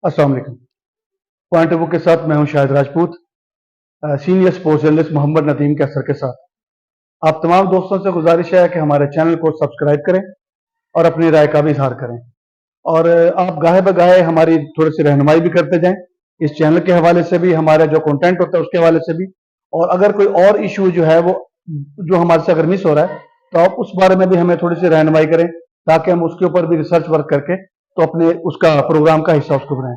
अस्सलाम वालेकुम। Point of view के साथ मैं हूं Shahid Rajput, senior sports journalist Mohammad Nadeem Qaiser के साथ। आप तमाम दोस्तों से गुजारिश है कि हमारे चैनल को सब्सक्राइब करें और अपनी राय का भी इजहार करें, और आप गाहे बगाहे हमारी थोड़ी सी रहनुमाई भी करते जाएं, इस चैनल के हवाले से भी, हमारा जो कंटेंट होता है उसके हवाले से भी। और अगर कोई और इशू जो है वो जो हमारे से अगर मिस हो रहा है तो आप उस बारे में भी हमें थोड़ी सी रहनुमाई करें, ताकि हम उसके ऊपर भी रिसर्च वर्क करके तो अपने उसका प्रोग्राम का हिस्सा उसको बनाएं।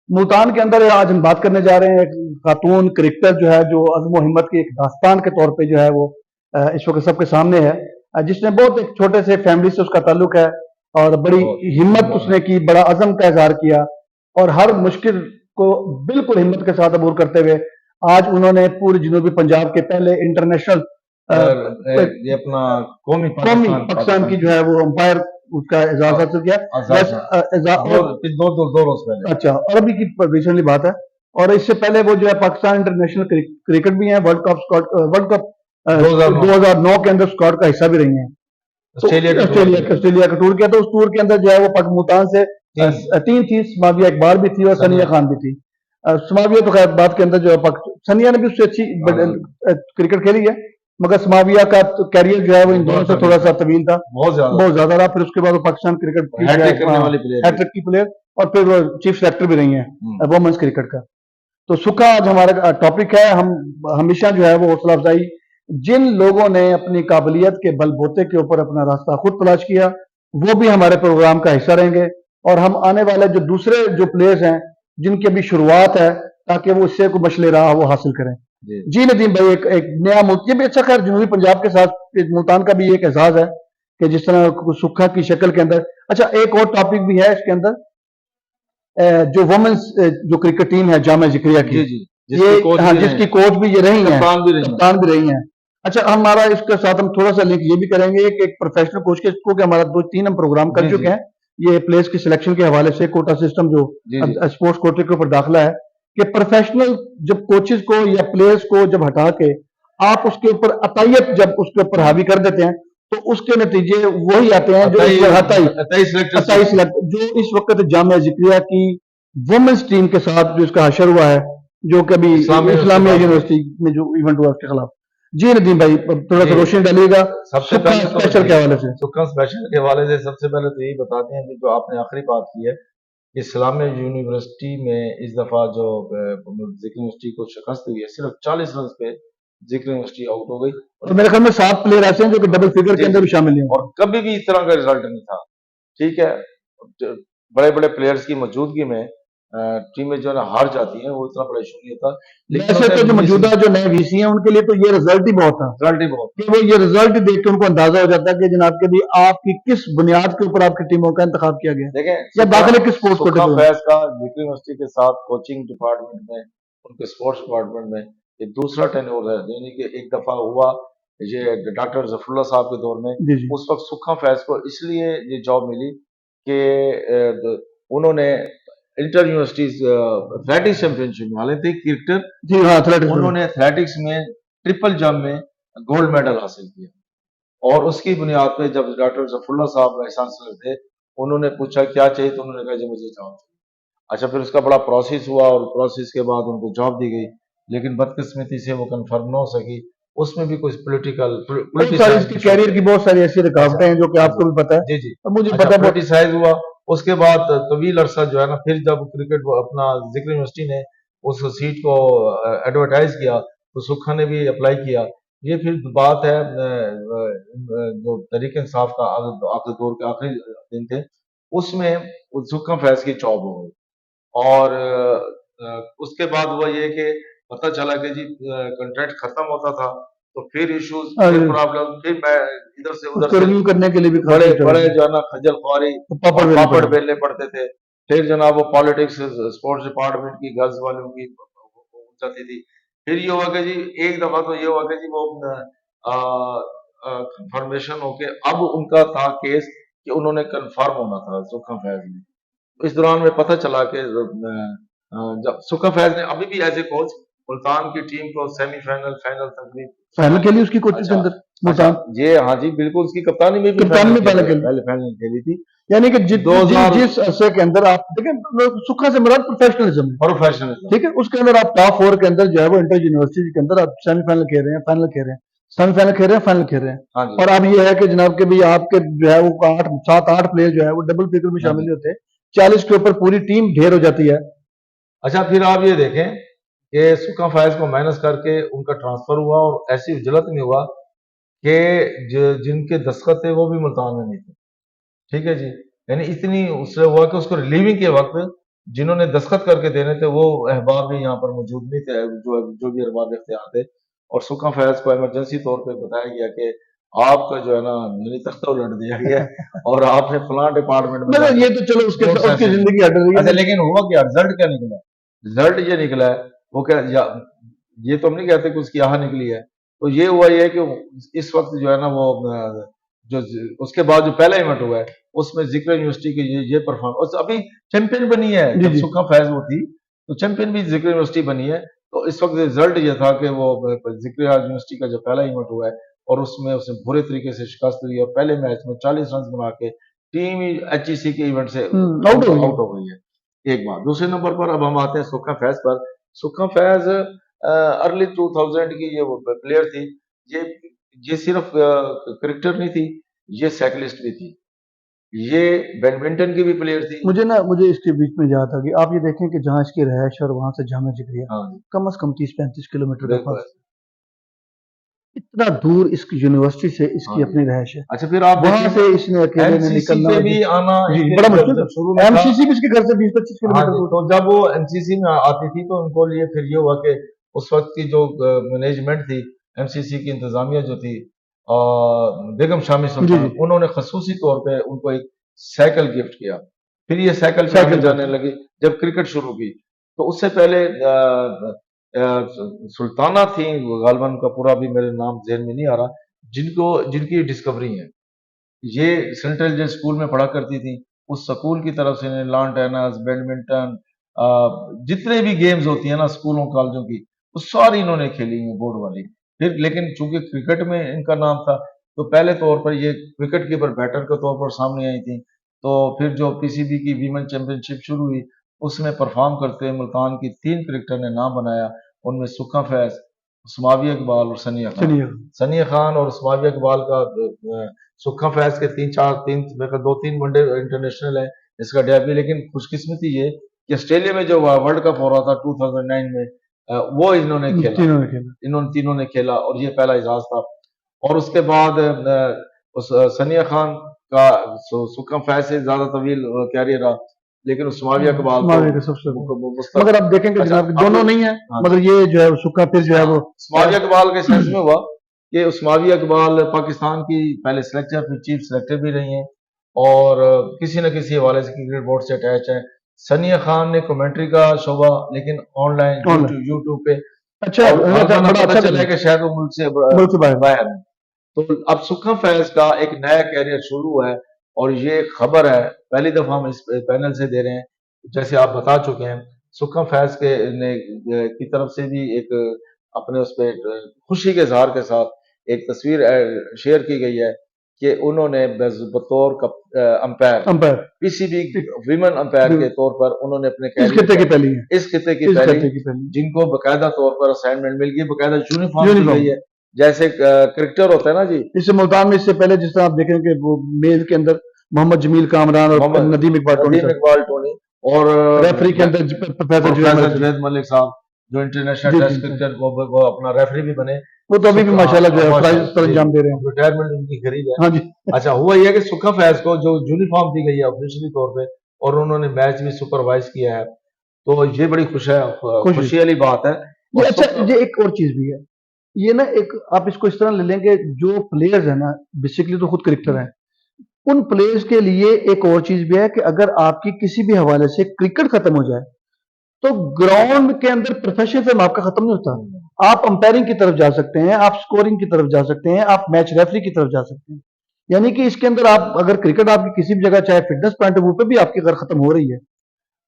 मुल्तान के अंदर आज हम बात करने जा रहे हैं एक खातून क्रिकेटर जो है, जो अज़्म व हिम्मत की एक दास्तान के तौर पे जो है वो इस वक्त सबके सामने है, जिसने बहुत एक छोटे से फैमिली से उसका ताल्लुक है और बड़ी हिम्मत उसने की, बड़ा अज़म का इजहार किया और हर मुश्किल को बिल्कुल हिम्मत के साथ अबूर करते हुए आज उन्होंने पूरे जनूबी पंजाब के पहले इंटरनेशनल ये अपना कौमी पाकिस्तान की जो है वो अंपायर उसका एजाज हासिल किया। दो रोज पहले। अच्छा, और अभी की रिसेंटली बात है। और इससे पहले वो जो है पाकिस्तान इंटरनेशनल क्रिकेट भी है, वर्ल्ड कप 2009 के अंदर स्क्वाड का हिस्सा भी रही हैं। ऑस्ट्रेलिया का टूर किया, तो उस टूर के अंदर जो है वो मुल्तान से तीन थी, समाविया इकबाल भी थी और सनिया खान भी थी। समाविया तो खैर बात के अंदर जो है सनिया ने भी उससे अच्छी क्रिकेट खेली है, मगर समाविया का कैरियर जो है वो इन दोनों से थोड़ा सा तवील था, बहुत ज्यादा रहा। फिर उसके बाद वो पाकिस्तान क्रिकेट हैट्रिक की प्लेयर और फिर वो चीफ सेलेक्टर भी रही हैं वुमेन्स क्रिकेट का। तो सुखा आज हमारा टॉपिक है। हम हमेशा जो है वो हौसला अफजाई, जिन लोगों ने अपनी काबिलियत के बलबूते के ऊपर अपना रास्ता खुद तलाश किया, वो भी हमारे प्रोग्राम का हिस्सा रहेंगे। और हम आने वाले जो दूसरे जो प्लेयर्स हैं जिनकी अभी शुरुआत है, ताकि वो इससे कोई मशले राह वो हासिल करें। जी नदीम भाई, एक नया मुल्क, ये भी अच्छा, खैर जनूबी पंजाब के साथ मुल्तान का भी एक एहसास है कि जिस तरह सुखा की शक्ल के अंदर। अच्छा, एक और टॉपिक भी है इसके अंदर, जो वुमेन्स जो क्रिकेट टीम है जामिया जिक्रिया की, जिसकी कोच भी ये रही हैं, कप्तान भी रही हैं। अच्छा, हमारा इसके साथ हम थोड़ा सा लिंक ये भी करेंगे कि एक प्रोफेशनल कोच के को कि हमारा 2-3 हम प्रोग्राम कर चुके हैं ये प्लेयर्स की सिलेक्शन के हवाले से, कोटा सिस्टम जो स्पोर्ट्स कोटे के ऊपर दाखिला है, कि प्रोफेशनल जब कोचेस को या प्लेयर्स को जब हटा के आप उसके ऊपर अतायत जब उसके ऊपर हावी कर देते हैं, तो उसके नतीजे वही आते हैं जो जो इस वक्त जामिया जिक्रिया की वुमेन्स टीम के साथ जो इसका हशर हुआ है, जो कभी इस्लामिया यूनिवर्सिटी में जो इवेंट हुआ उसके खिलाफ। जी नदीम भाई, थोड़ा सा रोशनी डालिएगा सबसे पहले स्पेशल के हवाले से। सुखा स्पेशल के हवाले से सबसे पहले तो यही बताते हैं कि जो आपने आखिरी बात की है, इस्लामिया यूनिवर्सिटी में इस दफा जो जिक्र यूनिवर्सिटी को शिकस्त हुई है, सिर्फ 40 रन पे जिक्र यूनिवर्सिटी आउट हो गई। और मेरे ख्याल में 7 प्लेयर ऐसे हैं जो कि डबल फिगर के अंदर भी शामिल हैं, और कभी भी इस तरह का रिजल्ट नहीं था। ठीक है, बड़े बड़े प्लेयर्स की मौजूदगी में टीमें जो है हार जाती हैं, वो इतना बड़ा इशू नहीं होता। लेकिन तो जो मौजूदा जो नए वीसी हैं उनके लिए तो ये रिजल्ट ही बहुत था, कि वो ये रिजल्ट देख के उनको अंदाजा हो जाता है कि जनाब के भी आपकी किस बुनियाद के ऊपर आपकी टीमों का इंतखाब किया गया, देखें या दाखिले किस स्पोर्ट्स कोटे का जिक्र यूनिवर्सिटी के साथ कोचिंग डिपार्टमेंट में, उनके स्पोर्ट्स डिपार्टमेंट में ये दूसरा टेन्योर है। यानी कि एक दफा हुआ ये डॉक्टर जफरुल्लाह साहब के दौर में, उस वक्त सुखा फैज को इसलिए ये जॉब मिली कि उन्होंने इंटर यूनिवर्सिटीज एथलेटिक्स चैंपियनशिप में, हालांकि क्रिकेटर, जी हाँ, एथलेटिक्स, उन्होंने एथलेटिक्स में ट्रिपल जंप में गोल्ड मेडल हासिल किया। और उसकी बुनियाद पे जब डॉक्टर जफरुल्लाह साहब वाइस चांसलर थे, उन्होंने पूछा क्या चाहिए, तो उन्होंने कहा जी मुझे जॉब चाहिए। अच्छा, फिर उसका बड़ा प्रोसेस हुआ और प्रोसेस के बाद उनको जॉब दी गई, लेकिन बदकिस्मती से वो कन्फर्म ना हो सकी। उसमें भी कुछ पोलिटिकल कैरियर की बहुत सारी ऐसी रुकावटें हैं जो कि आपको भी पता है। जी जी, और मुझे पता है पोलिटिसाइज हुआ। उसके बाद तवील अरसा जो है ना, फिर जब क्रिकेट अपना जिक्र यूनिवर्सिटी ने उस सीट को एडवर्टाइज किया, तो सुखा ने भी अप्लाई किया। ये फिर बात है जो तहरीक इंसाफ का आखिरी दौर के आखिरी दिन थे, उसमें सुखा फैज की जॉब हो गई। और उसके बाद हुआ ये कि पता चला कि जी कॉन्ट्रैक्ट खत्म होता था, तो फिर इश्यूज, फिर प्रॉब्लम, फिर मैं इधर से उधर रिव्यू करने के लिए भी बड़े जो है ना खजल खुआरी पापड़ बेलने पड़ते थे। फिर जनाब वो पॉलिटिक्स स्पोर्ट्स डिपार्टमेंट की गर्ल्स वालों की जाती थी। फिर ये हुआ कि जी एक दफा तो ये हुआ कि जी वो कंफर्मेशन होके अब उनका था केस कि उन्होंने कंफर्म होना था सुखा फैज ने। इस दौरान में पता चला कि जब सुखा फैज ने अभी भी एज ए कोच मुल्तान की टीम को सेमीफाइनल, फाइनल तक फाइनल के लिए उसकी कोचिंग के अंदर ملتان یہ ہاں جی بالکل، اس کی کپتانی میں بھی کپتان میں پہلے فائنل کھیلی تھی. یعنی کہ جس عرصے کے اندر آپ دیکھیں سکھا سے مراد پروفیشنلزم ہے، پروفیشنل ٹھیک ہے، اس کے اندر آپ ٹاپ 4 کے اندر جو ہے وہ انٹر یونیورسٹی کے اندر آپ سیمی فائنل کھیل رہے ہیں، فائنل کھیل رہے ہیں، سیمی فائنل کھیل رہے ہیں، فائنل کھیل رہے ہیں. ہاں جی. اور اب یہ ہے کہ جناب کے بھی آپ کے جو ہے وہ 7-8 پلیئر جو ہے وہ ڈبل فگر میں شامل نہیں ہوتے، 40 کے اوپر پوری ٹیم ڈھیر ہو جاتی ہے. اچھا پھر آپ یہ دیکھیں کہ سکھا فائز کو مائنس کر کے ان کا ٹرانسفر ہوا، اور ایسی اجلت میں ہوا کہ جن کے دستخط تھے وہ بھی ملتان میں نہیں تھے. ٹھیک ہے جی، یعنی اتنی اس سے ہوا کہ اس کو ریلیونگ کے وقت جنہوں نے دستخط کر کے دینے تھے وہ احباب بھی یہاں پر موجود نہیں تھے، جو بھی ارباب اختیار تھے. اور سکھا فیض کو ایمرجنسی طور پہ بتایا گیا کہ آپ کا جو ہے نا میری تختہ الٹ دیا گیا اور آپ نے فلاں ڈپارٹمنٹ میں یہ تو چلو اس کی زندگی ہٹ رہی ہے. اچھا لیکن ہوا کیا، رزلٹ کیا نکلا؟ رزلٹ یہ نکلا ہے وہ کیا، یہ تو ہم نہیں کہتے کہ اس کی آہ نکلی ہے، تو یہ ہوا یہ کہ اس وقت جو ہے نا وہ جو اس کے بعد جو پہلا ایونٹ ہوا ہے اس میں ذکر یونیورسٹی کی یہ پرفارمنس ابھی چیمپئن بنی ہے. جب سکھا فیض وہ تھی تو چیمپئن بھی ذکر یونیورسٹی بنی ہے. تو اس وقت رزلٹ یہ تھا کہ وہ ذکر یونیورسٹی کا جو پہلا ایونٹ ہوا ہے اور اس میں اس نے برے طریقے سے شکست دی، اور پہلے میچ میں 40 رنز بنا کے ٹیم ایچ ای سی کے ایونٹ سے آؤٹ ہو گئی ہے. ایک بات. دوسرے نمبر پر اب ہم آتے ہیں سکھا فیض پر. سکھا فیض ارلی 2000 کی یہ پلیئر تھی. یہ صرف کرکٹر نہیں تھی، یہ سائیکلسٹ بھی تھی، یہ بیڈمنٹن کی بھی پلیئر تھی. مجھے اس کے بیچ میں یاد آ گئی، آپ یہ دیکھیں کہ جہاں اس کی رہائش اور وہاں سے جامعہ جگریہ کم از کم 30-35 کلومیٹر کا فرق، اتنا دور اس کی یونیورسٹی سے اس کی اپنی رہائش ہے. اچھا پھر آپ وہاں سے اس نے اکیلے نے نکلنا بھی آنا بڑا مشکل ہے. ایم سی سی بھی اس کے گھر سے 20-25 کلومیٹر. تو جب وہ ایم سی سی میں آتی تھی تو ان کو لیے پھر یہ ہوا کہ اس وقت کی جو مینجمنٹ تھی ایم سی سی کی انتظامیہ جو تھی بیگم شامی سلطان، انہوں نے خصوصی طور پہ ان کو ایک سائیکل گفٹ کیا. پھر یہ سائیکل جانے لگی جب کرکٹ شروع کی. تو اس سے پہلے سلطانہ تھیں غالباً کا پورا بھی میرے نام ذہن میں نہیں آ رہا، جن کی ڈسکوری ہے. یہ سینٹرل جو اسکول میں پڑھا کرتی تھی، اس سکول کی طرف سے لان ٹینس، بیڈمنٹن، جتنے بھی گیمز ہوتی ہیں نا اسکولوں کالجوں کی، وہ ساری انہوں نے کھیلی ہیں بورڈ والی. پھر لیکن چونکہ کرکٹ میں ان کا نام تھا تو پہلے طور پر یہ وکٹ کیپر بیٹر کے طور پر سامنے آئی تھیں. تو پھر جو پی سی بی کی ویمن چیمپئن شپ شروع ہوئی اس میں پرفارم کرتے ہوئے ملتان کی 3 کرکٹر نے نام بنایا. ان میں سکھا فیض، اسماوی اقبال اور ثنیہ خان. ثنیہ خان اور اسماوی اقبال کا سکھا فیض کے 2-3 ون ڈے انٹرنیشنل ہے اس کا ڈیبیو. لیکن خوش قسمتی یہ کہ آسٹریلیا میں جو ورلڈ کپ ہو رہا تھا 2009 میں وہ انہوں نے کھیلا، انہوں تینوں نے کھیلا اور یہ پہلا اعزاز تھا. اور اس کے بعد ثنیہ خان کا سکھا فیض سے زیادہ طویل کیریئر رہا، لیکن اسماوی اقبال مگر آپ دیکھیں کہ جناب دونوں نہیں ہیں، مگر یہ جو ہے سکھا پھر جو ہے وہ اسماوی اقبال کے سینس میں ہوا کہ اسماوی اقبال پاکستان کی پہلے سلیکٹر پھر چیف سلیکٹر بھی رہی ہیں اور کسی نہ کسی حوالے سے کرکٹ بورڈ سے اٹیچ ہے. ثنیہ خان نے کمنٹری کا شعبہ لیکن آن لائن یوٹیوب پہ اچھا چلا کہ شاید وہ ملک سے باہر ہے. تو اب سکھا فیض کا ایک نیا کیریئر شروع ہوا ہے اور یہ خبر ہے پہلی دفعہ ہم اس پینل سے دے رہے ہیں. جیسے آپ بتا چکے ہیں سکھا فیض کی طرف سے بھی ایک اپنے اس پہ خوشی کے اظہار کے ساتھ ایک تصویر شیئر کی گئی ہے کہ انہوں نے بطور امپائر پی سی بی ویمن امپائر کے طور پر انہوں نے اپنے اس خطے کی پہلی جن کو باقاعدہ طور پر اسائنمنٹ مل گئی، باقاعدہ یونیفارم دی گئی ہے جیسے کرکٹر ہوتا ہے نا جی. اس سے ملتان میں اس سے پہلے جس طرح آپ دیکھیں کہ وہ میل کے اندر محمد جمیل کامران اور ندیم اقبال ٹونی اور ریفری کے اندر پروفیسر جوید ملک صاحب جو انٹرنیشنل ٹیسٹ کرکٹ وہ اپنا ریفری بھی بنے، وہ تو ابھی بھی ماشاءاللہ جو ہے فرائض پر انجام دے رہے ہیں، ریٹائرمنٹ ان کی قریب ہے. اچھا ہوا یہ کہ سکھا فیض کو جو یونیفارم دی گئی ہے آفیشلی طور پہ اور انہوں نے میچ بھی سپروائز کیا ہے، تو یہ بڑی خوشی والی بات ہے. اچھا یہ ایک اور چیز بھی ہے، یہ نا ایک آپ اس کو اس طرح لے لیں کہ جو پلیئرز ہیں نا بیسیکلی تو خود کرکٹر ہیں، ان پلیئرز کے لیے ایک اور چیز بھی ہے کہ اگر آپ کی کسی بھی حوالے سے کرکٹ ختم ہو جائے تو گراؤنڈ کے اندر پروفیشنزم آپ کا ختم نہیں ہوتا. آپ امپائرنگ کی طرف جا سکتے ہیں، آپ سکورنگ کی طرف جا سکتے ہیں، آپ میچ ریفری کی طرف جا سکتے ہیں. یعنی کہ اس کے اندر آپ اگر کرکٹ آپ کی کسی بھی جگہ چاہے فٹنس پوائنٹ آف ویو پہ بھی آپ کی اگر ختم ہو رہی ہے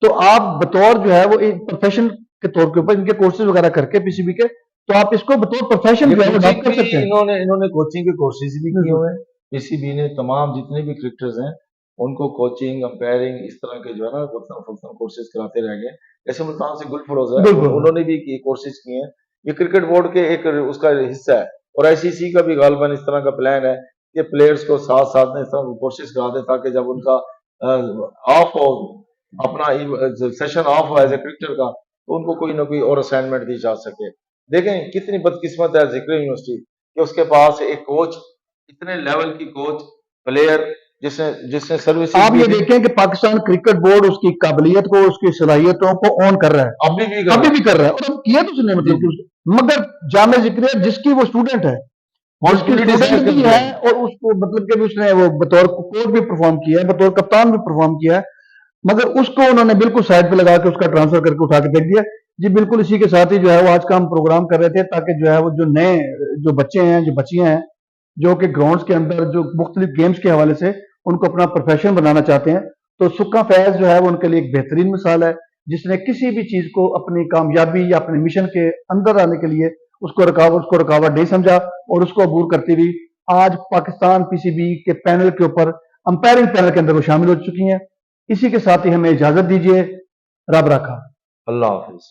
تو آپ بطور جو ہے وہ ایک پروفیشن کے طور کے اوپر ان کے کورسز وغیرہ کر کے پی سی بی کے तो आप इसको बतौर प्रोफेशन जो है वो कोचिंग अडॉप्ट कर भी सकते हैं। इन्होंने कोचिंग के कोर्सेज भी किए बिल्कुल। हुए हैं। पीसीबी ने तमाम जितने भी क्रिकेटर्स हैं उनको कोचिंग, अंपायरिंग, इस तरह के जो है ना फुल कोर्सेज कराते रह गए। जैसे मुल्तान से गुलफरोज है, बिल्कुल। उन्होंने भी कोर्सेज किए हैं। ये क्रिकेट बोर्ड के एक उसका हिस्सा है, और आईसीसी का भी गालबन इस तरह का प्लान है कि प्लेयर्स को साथ साथ में इस तरह कोर्सेज करा दे, ताकि जब उनका ऑफ हो, अपना सेशन ऑफ हो एज ए क्रिकेटर का, तो उनको कोई ना कोई और असाइनमेंट दी जा सके। देखें कितनी बदकिस्मत है जिक्र यूनिवर्सिटी कि उसके पास एक कोच, इतने लेवल की कोच, प्लेयर जिसने जिसने सर्विस आप ये देखें कि पाकिस्तान क्रिकेट बोर्ड उसकी काबिलियत को, उसकी सलाहियतों को ऑन कर रहा है, अभी भी अभी भी कर रहा है, और अब किया तो उसने मतलब कि मगर जामे जिक्र जिसकी वो स्टूडेंट है, और उसकी स्टूडेंट भी है, और उसको मतलब कि उसने वो बतौर कोच भी परफॉर्म किया है, बतौर कप्तान भी परफॉर्म किया है, मगर उसको उन्होंने बिल्कुल साइड पे लगा के उसका ट्रांसफर करके उठा के फेंक दिया। जी बिल्कुल, इसी के साथ ही जो है वो आज का हम प्रोग्राम कर रहे थे, ताकि जो है वो जो नए जो बच्चे हैं, जो बच्चियां हैं, जो कि ग्राउंड्स के अंदर जो मुख्तलिफ गेम्स के हवाले से उनको अपना प्रोफेशन बनाना चाहते हैं, तो सुक्का फैज जो है वो उनके लिए एक बेहतरीन मिसाल है, जिसने किसी भी चीज को अपनी कामयाबी या अपने मिशन के अंदर आने के लिए उसको रुकावट नहीं समझा, और उसको अबूर करती हुई आज पाकिस्तान पीसीबी के पैनल के ऊपर अंपायरिंग पैनल के अंदर वो शामिल हो चुकी हैं। इसी के साथ ही हमें इजाजत दीजिए। रब रखा। अल्लाह हाफिज।